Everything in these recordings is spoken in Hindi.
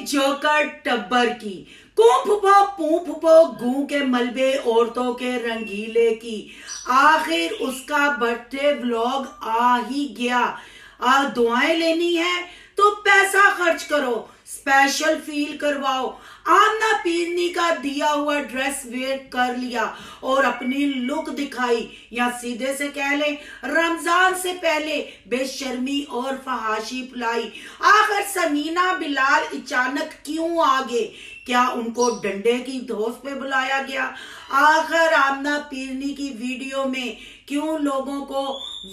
जोकर टब्बर की कूं फुफो पू फुफो गूं के मलबे औरतों के रंगीले की। आखिर उसका बर्थडे व्लॉग आ ही गया। दुआएं लेनी है तो पैसा खर्च करो, स्पेशल फील करवाओ। आमना पीरनी का दिया हुआ ड्रेस वेयर कर लिया और अपनी लुक दिखाई, या सीधे से कह ले रमजान से पहले बेशर्मी और फहाशी फुलाई। आखिर समीना बिलाल अचानक क्यों आ गए? क्या उनको डंडे की धौंस पे बुलाया गया? आखिर आमना पीरनी की वीडियो में क्यों लोगों को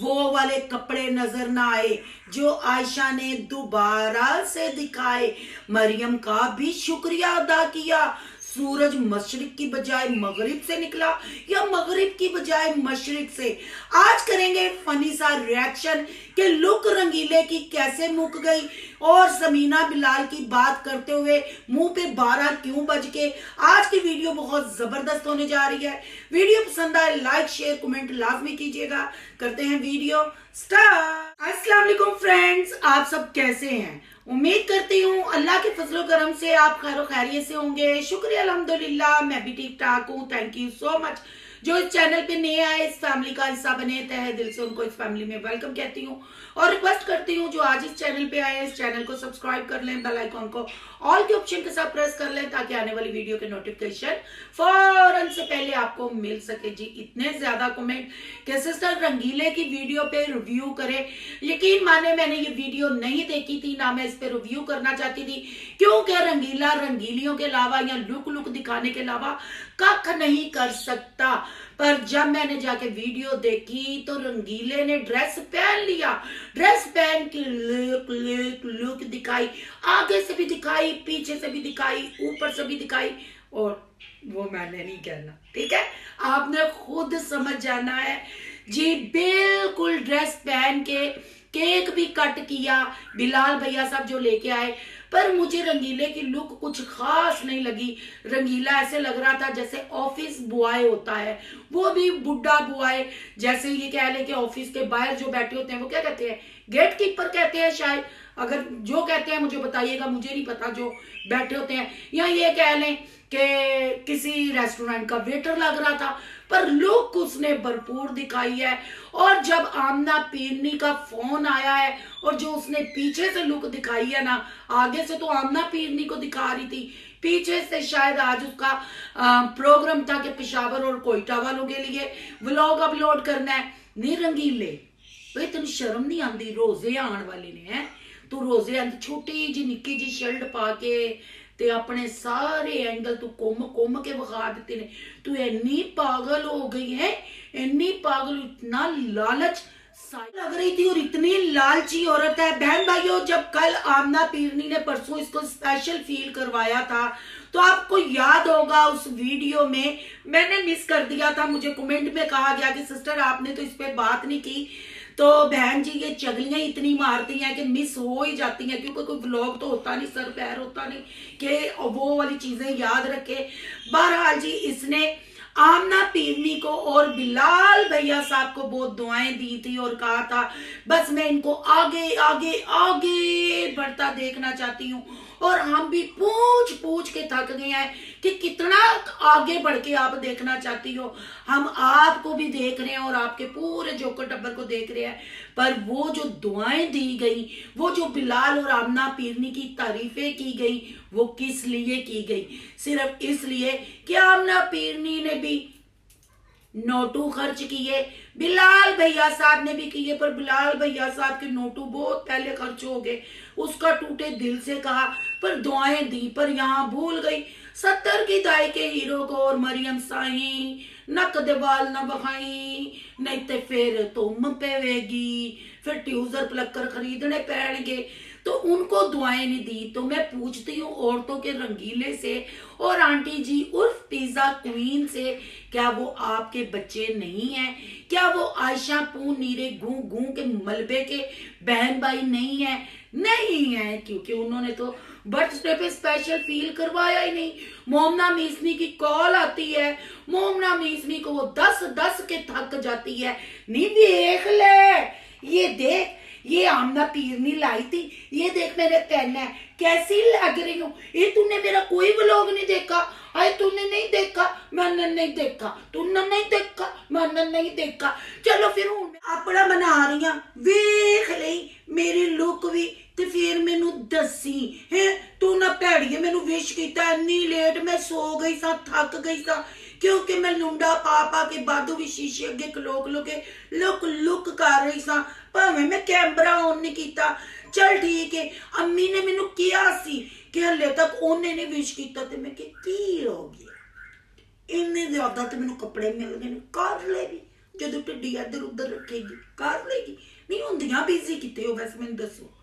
वो वाले कपड़े नजर ना आए जो आयशा ने दोबारा से दिखाए? मरियम का भी शुक्रिया अदा किया। सूरज मशरिक की बजाय मगरिब से निकला या मगरिब की बजाय मशरिक से? आज करेंगे फनी सा रिएक्शन कि लुक रंगीले की कैसे मुक गई और समीना बिलाल की बात करते हुए मुंह पे 12 क्यों बज के। आज की वीडियो बहुत जबरदस्त होने जा रही है। वीडियो पसंद आए लाइक शेयर कमेंट लाजमी कीजिएगा। करते हैं वीडियो स्टार्ट। अस्सलाम वालेकुम फ्रेंड्स, आप सब कैसे हैं? उम्मीद करती हूँ अल्लाह के फजलो करम से आप खैर खैरियत से होंगे। शुक्रिया अल्हम्दुलिल्लाह, मैं भी ठीक ठाक हूँ। Thank you so much. जो इस चैनल पे नए आए, इस फैमिली का हिस्सा बने, तहे दिल से उनको इस फैमिली में वेलकम कहती हूँ और रिक्वेस्ट करती हूँ जो आज इस चैनल पे आए इस चैनल को सब्सक्राइब कर लें, बेल आइकॉन को ऑल के ऑप्शन के साथ प्रेस कर लें ताकि आने वाली वीडियो के नोटिफिकेशन फौरन से पहले आपको मिल सके। जी इतने ज्यादा कमेंट कि सिस्टर रंगीले की वीडियो पे रिव्यू करें। यकीन माने मैंने ये वीडियो नहीं देखी थी, ना मैं इस पे रिव्यू करना चाहती थी, क्योंकि रंगीला रंगीलियों के अलावा या लुक दिखाने के अलावा कख नहीं कर सकता। पर जब मैंने जाके वीडियो देखी तो रंगीले ने ड्रेस पहन लिया, ड्रेस पहन के लुक दिखाई, आगे से भी दिखाई, पीछे से भी दिखाई, ऊपर से भी दिखाई, और वो मैंने नहीं कहना, ठीक है, आपने खुद समझ जाना है। जी बिल्कुल ड्रेस पहन के केक भी कट किया बिलाल भैया साहब जो लेके आए, पर मुझे रंगीले की लुक कुछ खास नहीं लगी। रंगीला ऐसे लग रहा था जैसे ऑफिस बॉय होता है, वो भी बुढ़ा बॉय, जैसे ये कह ले कि ऑफिस के बाहर जो बैठे होते हैं वो क्या कहते हैं, गेट कीपर कहते हैं शायद, अगर जो कहते हैं मुझे बताइएगा, मुझे नहीं पता, जो बैठे होते हैं, या ये कह लें कि किसी रेस्टोरेंट का वेटर लग रहा था, पर लुक उसने भरपूर दिखाई है। और जब आमना पीरनी का फोन आया है और जो उसने पीछे से लुक दिखाई है ना, आगे से तो आमना पीरनी को दिखा रही थी, पीछे से शायद आज उसका प्रोग्राम था कि पेशावर और कोयटा वालों के लिए व्लॉग अपलोड करना है। नहीं रंगीले, भाई तेन शर्म नहीं आती? रोजे आने वाले ने हैं, तू रोजे आंदी छोटी जी निक्की जी शर्ट पा के ते अपने सारे एंगल तू कोम के विखा देते ने। तू इन्नी पागल हो गई है, इन्नी पागल, इतना लालच लग रही थी और इतनी लालची औरत है। बहन भाइयों, जब कल आमना पीरनी ने परसों इसको स्पेशल फील करवाया था तो आपको याद होगा उस वीडियो में मैंने मिस कर दिया था, मुझे कमेंट में कहा गया कि सिस्टर आपने तो इस पे बात नहीं की। तो बहन जी ये चगलियां इतनी मारती हैं कि मिस हो ही जाती हैं, क्योंकि कोई व्लॉग तो होता नहीं, सर पैर होता नहीं कि वो वाली चीजें याद रखे। बहरहाल जी इसने आमना पीरनी को और बिलाल भैया साहब को बहुत दुआएं दी थी और कहा था बस मैं इनको आगे आगे आगे बढ़ता देखना चाहती हूँ, और हम भी पूछ पूछ के थक गए हैं कि कितना आगे बढ़ के आप देखना चाहती हो। हम आपको भी देख रहे हैं और आपके पूरे जोकर टब्बर को देख रहे हैं, पर वो जो दुआएं दी गई, वो जो बिलाल और आमना पीरनी की तारीफें की गई, वो किस लिए की गई? सिर्फ इसलिए कि आमना पीरनी ने भी नोटू खर्च किए, बिलाल भैया साहब ने भी किए, पर बिलाल भैया साहब के नोटू बहुत पहले खर्च हो गए। उसका टूटे दिल से कहा पर दुआएं दी, पर यहाँ भूल गई 70 की दाई के हीरो को। और मरियम साई नक दे बाल न बहाई, नहीं तो फिर तुम पेवेगी, फिर ट्यूजर प्लकर खरीदने पैणगे, तो उनको दुआएं नहीं दी। तो मैं पूछती हूँ औरतों के रंगीले से और आंटी जी उर्फ पिज्जा क्वीन से, क्या वो आपके बच्चे नहीं हैं? क्या वो आयशा पू नीरे गूं गूं के मलबे के बहन भाई नहीं है? नहीं है, क्योंकि उन्होंने तो बर्थडे पे स्पेशल फील करवाया ही नहीं। मोमना मीसनी की कॉल आती है, मोमना मीसनी को वो 10 के थक जाती है। नहीं देख ले, ये देख, ये आमना पीरनी लाई थी, ये देख मैंने पहना है, कैसी लग रही हूँ। ये तूने मेरा कोई व्लॉग नहीं देखा? आए तूने नहीं देखा, मैंने नहीं देखा, तूने नहीं देखा, मैंने नहीं देखा। चलो फिर हूँ अपना बना रही हूँ, वेख लई मेरी लुक भी ते फिर मैनू दसी है। तू ना भैड़िए मैनू विश किया इन्नी लेट, मैं सो गई सा, थक गई सा, क्योंकि मैं लुंडा पा पा के बादू भी शीशे अगे खलो खलो के लुक लुक कर रही सा, भावें मैं कैमरा ऑन नहीं किया। चल ठीक है, अम्मी ने मैनू किया सी कि हले तक उन्हें नहीं विश किया, ते मैं की हो गया, इन्ने ज्यादा तो मैनू कपड़े मिल गए, कर लेगी जो टिड्डी इधर उधर रखेगी, कर लेगी। नहीं होंदियां बिजी किते हो वैसे मैनू दसो।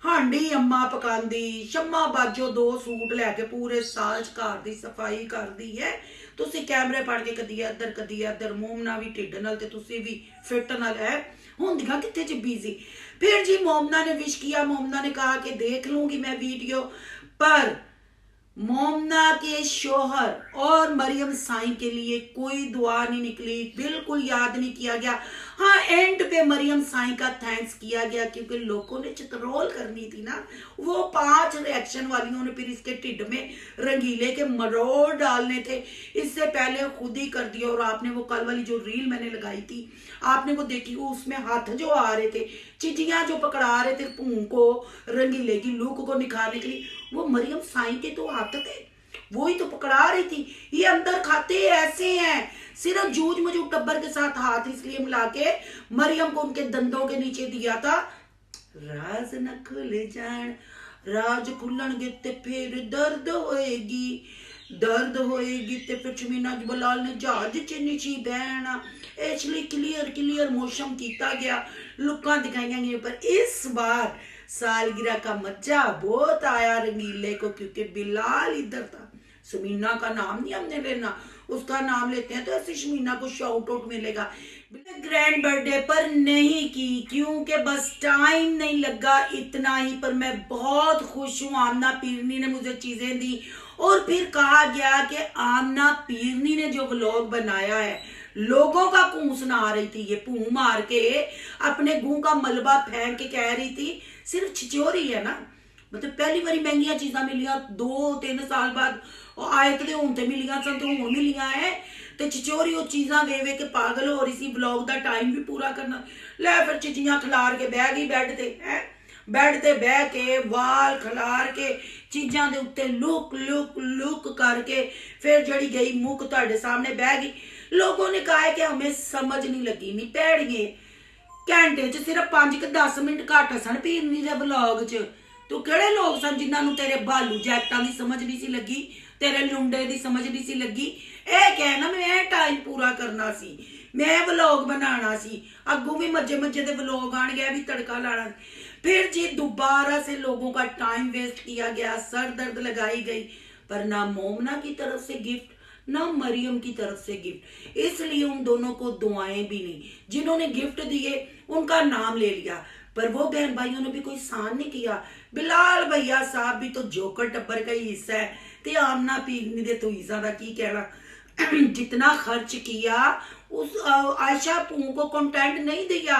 हांडी अम्मा पकांदी, शम्मा बाजो 2 सूट लैके पूरे साल घर दी सफाई करदी है। तुसी कैमरे पड़ के कदी इधर मोमना भी ढिड नाल ते तुसी भी फिट नाल है, होंदियां किथे च बिजी। फिर जी मोमना ने विश किया, मोमना ने कहा कि देख लूंगी मैं वीडियो, पर मोमना के शोहर और मरियम साई के लिए कोई दुआ नहीं निकली, बिल्कुल याद नहीं किया गया। हाँ, एंड पे मरियम साई का थैंक्स किया गया, क्योंकि लोगों ने चित्रोल करनी थी ना, वो 5 रिएक्शन वालियों ने फिर इसके ढिड में रंगीले के मरोड़ डालने थे, इससे पहले खुद ही कर दिया। और आपने वो कल वाली जो रील मैंने लगाई थी, आपने वो देखी, वो उसमें हाथ जो आ रहे थे, चिचियां जो पकड़ा रहे थे भूं को, रंगीले की लुक को निखारने के लिए, वो मरियम साई के तो हाथ थे, वो ही तो पकड़ा रही थी। ये अंदर खाते ऐसे हैं, सिर्फ जूझ मजूझ टब्बर के साथ हाथ इसलिए मिला के मरियम को उनके दंदों के नीचे दिया था। राज न खुले जान, राज खुलणगे ते फिर दर्द होएगी, दर्द होएगी ते फिर शमीना बलाल ने जहाज च नीची बहना। इसलिए क्लियर मोशन किया गया, लुक्कां दिखाई गई। पर इस बार सालगिरह का मजा बहुत आया रंगीले को, क्योंकि बिलाल इधर था। शमीना का नाम नहीं हमने लेना, उसका नाम लेते हैं तो ऐसे शमीना को शाउट आउट मिलेगा। ग्रैंड बर्थडे पर नहीं की, क्योंकि बस टाइम नहीं लगा, इतना ही। पर मैं बहुत खुश हूँ, आमना पीरनी ने मुझे चीजें दी, और फिर कहा गया कि आमना पीरनी ने जो व्लॉग बनाया है, लोगों का कूं सुना रही थी, ये भूं मार के अपने गूं का मलबा फेंक के कह रही थी सिर्फ छिचोरी है ना। मतलब पहली बारी महंगिया चीजा मिलिया 2-3 साल बाद, आए तो हूं ते मिलिया सन, तो हूं मिलिया है, ते छिचोरी वो चीजा वे वे के पागल हो रही सी, ब्लॉग का टाइम भी पूरा करना। लै फिर चिचियां खिलार के बह गई बेड ते, है बेड ते बह के वाल खिलार के चीजा दे उत्ते लुक लुक लुक करके फिर जड़ी गई मुख तुहाडे सामने बह गई। लोगों ने कहा है कि हमें समझ नहीं लगी, नहीं भैड़िए घंटे च सिर्फ 5-10 मिनट घट सन पीरनी दे ब्लॉग च। तू केड़े लोग सन जिन्होंने तेरे भालू जैक्टां दी समझ नहीं सी लगी, तेरे लुंडे दी समझ नहीं सी लगी। ए कहना मैं टाइम पूरा करना सी, मैं व्लॉग बनाना सी, अगू भी मजे मजे दे व्लॉग आन गया, भी तड़का लाना। फिर जी दोबारा से लोगों का टाइम वेस्ट किया गया, सर दर्द लगाई गई। पर ना मोमना की तरफ से गिफ्ट, ना मरियम की तरफ से गिफ्ट, इसलिए उन दोनों को दुआएं भी नहीं। जिन्होंने गिफ्ट दिए उनका नाम ले लिया, पर वो बहन भाइयों ने भी कोई सहन नहीं किया। बिलाल भैया साहब भी तो जोकर टब्बर का ही हिस्सा है, ते आमना पीरनी दे तो ईजा का की कहना। जितना खर्च किया उस आयशा पू को कंटेंट नहीं दिया,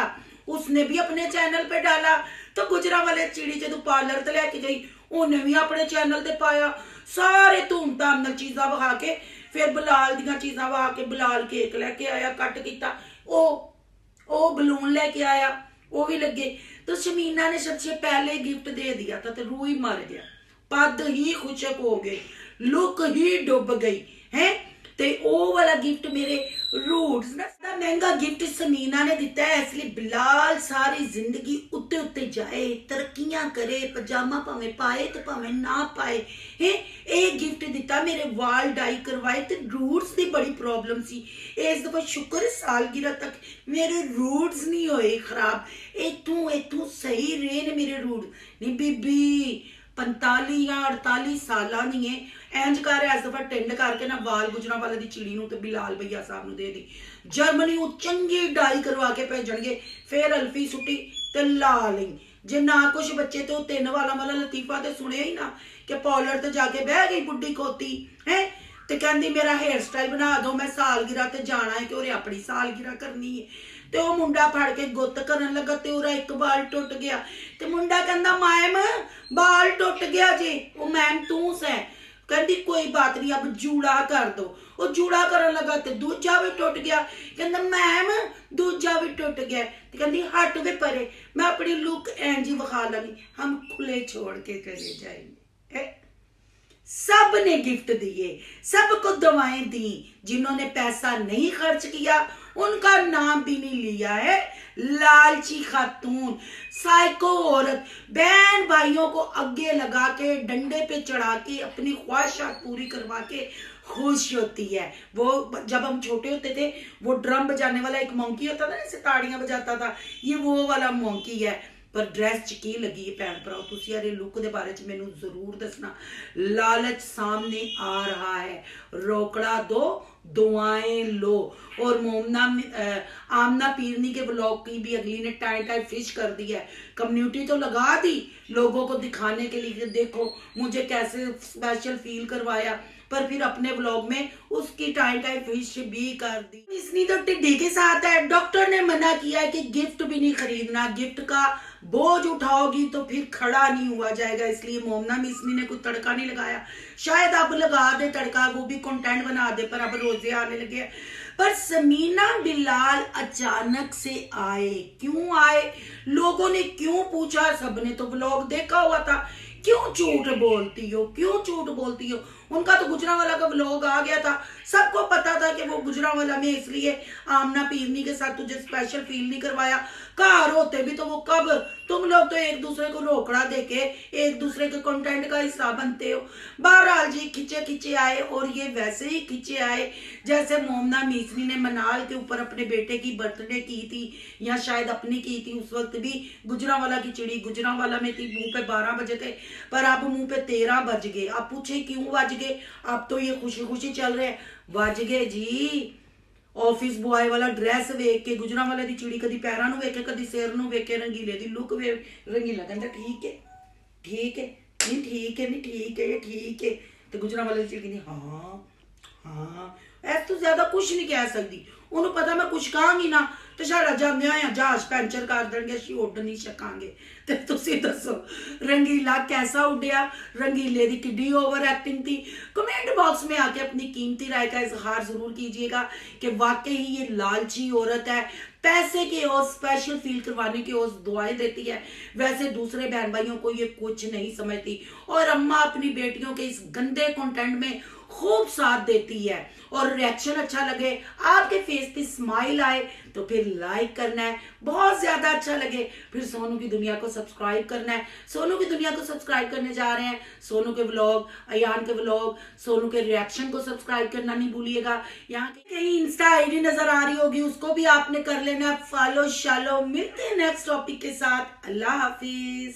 उसने भी अपने चैनल पे डाला। तो गुजरा वाले चिड़ी जो पार्लर ते लेके गई, उन्हें भी अपने चैनल ते पाया। सारे धूमधाम नाल चीज़ां वहा के, फिर बिलाल दियां चीज़ां वहा के, बिलाल केक लेके आया, कट किया, ओ बलून लेके आया, वो भी लगे। तो शमीना ने सबसे पहले गिफ्ट दे दिया था, तो रूह ही मर गया, पद ही खुशक हो गई, लुक ही डुब गई है। ते ओ वाला गिफ्ट मेरे रूट्स ना महंगा गिफ्ट शमीना ने दिता है, इसलिए बिलाल सारी जिंदगी उत्ते उत्ते जाए, तरक्कियां करे, पजामा भावें पाए तो भावें ना पाए है। एक गिफ्ट दिता, मेरे वाल डाई करवाए, ते रूट्स की बड़ी प्रॉब्लम सी। इस दफा शुक्र सालगिरह तक मेरे रूट्स नहीं होए खराब, इथों सही रहे ने मेरे रूट। नहीं बीबी 45 या 48 साल नहीं है, इंज कर इस दफा टिंड करके ना वाल गुजरा वाले दी चिड़ी नूं ते बिलाल भैया साहब नूं दे दी। जर्मनी चंगी डाई करवा के भेजणगे, फिर अल्फी सुटी ते ला लई। जे ना कुछ बच्चे तो 3 वाला लतीफा तो सुनिया ही ना, कि पार्लर ते जाके बह गई बुढ़ी खोती है, ते कहंदी मेरा हेयर स्टाइल बना दो, मैं सालगिरह ते जाना है, कि उन्हें अपनी सालगिरह करनी है। ਤੇ ਉਹ ਮੁੰਡਾ ਫੜ ਕੇ ਗੁੱਤ ਕਰਨ ਲੱਗਾ ਤੇ ਉਹਦਾ ਇੱਕ ਬਾਲ ਟੁੱਟ ਗਿਆ ਤੇ ਮੁੰਡਾ ਕਹਿੰਦਾ ਮੈਮ ਬਾਲ ਟੁੱਟ ਗਿਆ ਜੀ। ਉਹ ਮੈਮ ਤੂੰ ਸੈਂ? ਕਹਿੰਦੀ ਕੋਈ ਬਾਤ ਨਹੀਂ, ਅਬ ਜੂੜਾ ਕਰ ਦੋ। ਉਹ ਜੂੜਾ ਕਰਨ ਲੱਗਾ ਤੇ ਦੂਜਾ ਵੀ ਟੁੱਟ ਗਿਆ। ਕਹਿੰਦਾ ਮੈਮ ਦੂਜਾ ਵੀ ਟੁੱਟ ਗਿਆ ਤੇ ਕਹਿੰਦੀ ਹਟ ਵੇ ਪਰੇ, मैं अपनी लुक एंड जी विखा लांगी, हम खुले छोड़ के चले जाएंगे। सब ने गिफ्ट दिए, सबको दवाएं दी, जिन्होंने पैसा नहीं खर्च किया उनका नाम भी नहीं लिया है। लालची खातून, साइको औरत बहन भाइयों को आगे लगा के डंडे पे चढ़ा के अपनी ख्वाहिशात पूरी करवा के खुश होती है। वो जब हम छोटे होते थे वो ड्रम बजाने वाला एक मोंकी होता था ना, जैसे ताड़ियां बजाता था, ये वो वाला मोंकी है। पर ड्रैस च की लगी है भैन भराओ, तुसी यार लुक दे बारे च मैनू जरूर दसना। लालच सामने आ रहा है, रोकड़ा दो दुआएं लो। और आमना पीरनी के ब्लॉग की भी अगली ने टाइम फिश कर दी है, कम्युनिटी तो लगा दी लोगों को दिखाने के लिए, देखो मुझे कैसे स्पेशल फील करवाया, पर फिर अपने ब्लॉग में उसकी टाइम फिश भी कर दी। इसनी तो टिड्डी के साथ है। डॉक्टर ने मना किया है कि गिफ्ट भी नहीं खरीदना, गिफ्ट का बोझ उठाओगी तो फिर खड़ा नहीं हुआ जाएगा, इसलिए मोमना मिसनी ने कोई तड़का नहीं लगाया। शायद अब लगा दे तड़का, वो भी कंटेंट बना दे, पर अब रोजे आने लगे हैं। पर समीना बिलाल अचानक से आए, क्यों आए, लोगों ने क्यों पूछा, सबने तो ब्लॉग देखा हुआ था, क्यों झूठ बोलती हो, क्यों झूठ बोलती हो। उनका तो गुजरांवाला का व्लॉग आ गया था, सबको पता था कि वो गुजरांवाला में, इसलिए आमना पीरनी के साथ तुझे स्पेशल फील नहीं करवाया। घर होते भी तो वो कब, तुम लोग तो एक दूसरे को रोकड़ा देके एक दूसरे के कंटेंट का हिस्सा बनते हो। बहरहाल जी खिंचे खिंचे आए, और ये वैसे ही खिंचे आए जैसे मोमना मीसनी ने मनाल के ऊपर अपने बेटे की बर्थडे की थी, या शायद अपनी की थी। उस वक्त भी गुजरांवाला की चिड़ी गुजरांवाला में थी, मुंह पे 12 बजे थे, पर अब मुंह पे 13 बज गए। अब पूछे क्यों बज गए, अब तो ये खुशी खुशी चल रहे हैं। बज गए जी ऑफिस बॉय वाला ड्रेस वेख के, गुजरांवाले दी चिड़ी कदी पैरां नूं वेखे, कदी सिर नूं वेखे, रंगीले दी लुक वे, रंगीला कहंदा ठीक है ठीक है, नहीं ठीक है, नहीं ठीक है, ये ठीक है। तो गुजरांवाले दी चिड़ी कहंदी हाँ हाँ, ऐस तो ज्यादा कुछ नहीं कह सकती। उन्होंने पता मैं कुछ कहांगी ना तो साढ़ा जांदे आया जहाज पैंचर कर देंगे, असीं उड़ नहीं सकांगे। ते तुसीं दसो रंगीला कैसा उड़िया, रंगीले दी किड्डी ओवर एक्टिंग थी। कमेंट बॉक्स में आके अपनी कीमती राय का इजहार जरूर कीजिएगा कि वाकई ही ये लालची औरत है, पैसे के और स्पेशल फील करवाने की और दुआएं देती है, वैसे दूसरे बहन भाइयों को ये कुछ नहीं समझती। और अम्मा अपनी बेटियों के इस गंदे कंटेंट में खूब साथ देती है। और रिएक्शन अच्छा लगे, आपके फेस पे स्माइल आए तो फिर लाइक करना है, बहुत ज्यादा अच्छा लगे फिर सोनू की दुनिया को सब्सक्राइब करना है। सोनू की दुनिया को सब्सक्राइब करने जा रहे हैं, सोनू के व्लॉग, अयान के व्लॉग, सोनू के रिएक्शन को सब्सक्राइब करना नहीं भूलिएगा। यहाँ कहीं इंस्टा आईडी नजर आ रही होगी, उसको भी आपने कर लेना फॉलो शालो। मिलते हैं नेक्स्ट टॉपिक के साथ, अल्लाह हाफिज।